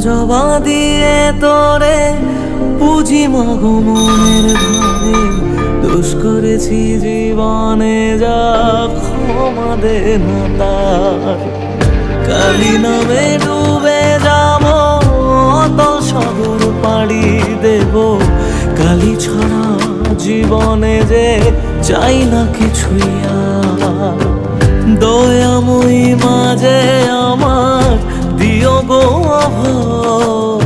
জবা দিয়ে তোরে পুজি মাগো মনের ঘরে, দোষ করেছি জীবনে যা ক্ষমা দে না তার। কালি নামে ডুবে যাব অতল সাগর পাড়ি দেব, কালি ছাড়া জীবনে যে চাই না কিছুই আর। দয়াময়ী মাঝে আমার দিও গো অভয়,